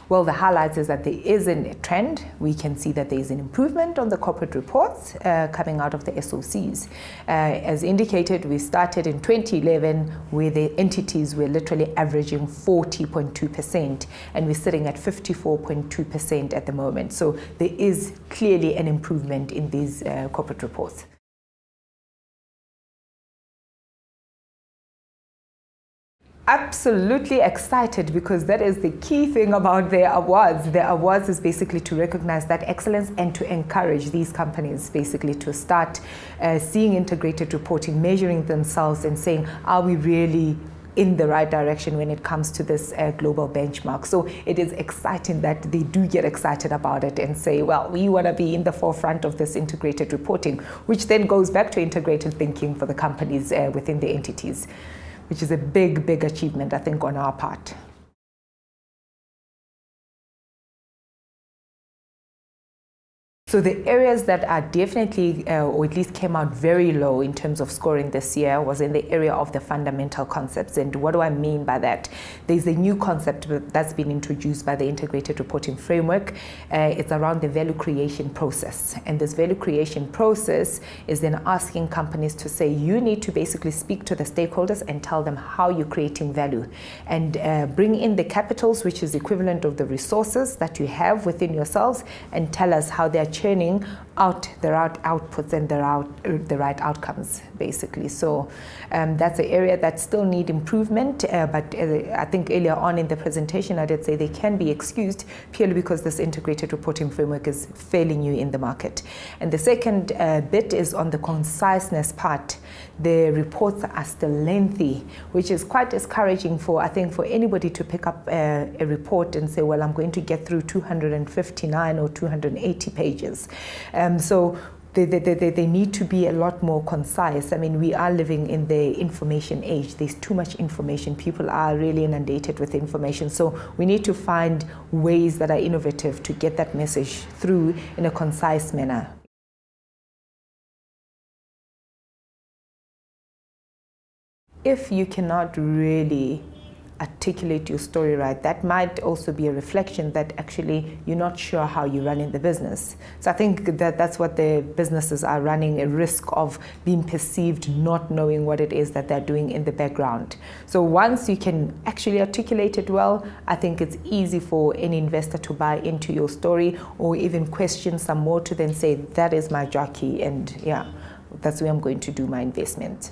Well, the highlights is that there is a trend. We can see that there is an improvement on the corporate reports coming out of the SOCs. As indicated, we started in 2011 where the entities were literally averaging 40.2%, and we're sitting at 54.2% at the moment. So there is clearly an improvement in these corporate reports. Absolutely excited, because that is the key thing about their awards. The awards is basically to recognize that excellence and to encourage these companies basically to start seeing integrated reporting, measuring themselves and saying, are we really in the right direction when it comes to this global benchmark? So it is exciting that they do get excited about it and say, well, we want to be in the forefront of this integrated reporting, which then goes back to integrated thinking for the companies within the entities, which is a big, big achievement, I think, on our part. So the areas that are definitely, or at least came out very low in terms of scoring this year, was in the area of the fundamental concepts. And what do I mean by that? There's a new concept that's been introduced by the Integrated Reporting Framework. It's around the value creation process. And this value creation process is then asking companies to say, you need to basically speak to the stakeholders and tell them how you're creating value. And bring in the capitals, which is equivalent of the resources that you have within yourselves, and tell us how they're churning out the right outputs and the right outcomes, basically. So that's an area that still need improvement, but I think earlier on in the presentation I did say they can be excused purely because this integrated reporting framework is failing you in the market. And the second bit is on the conciseness part. The reports are still lengthy, which is quite discouraging for, I think, for anybody to pick up a report and say, well, I'm going to get through 259 or 280 pages. So they need to be a lot more concise. I mean, we are living in the information age. There's too much information. People are really inundated with information. So we need to find ways that are innovative to get that message through in a concise manner. If you cannot really articulate your story right, that might also be a reflection that actually you're not sure how you're running the business. So I think that that's what the businesses are running, a risk of being perceived not knowing what it is that they're doing in the background. So once you can actually articulate it well, I think it's easy for any investor to buy into your story, or even question some more to then say, that is my jockey, and yeah, that's where I'm going to do my investment.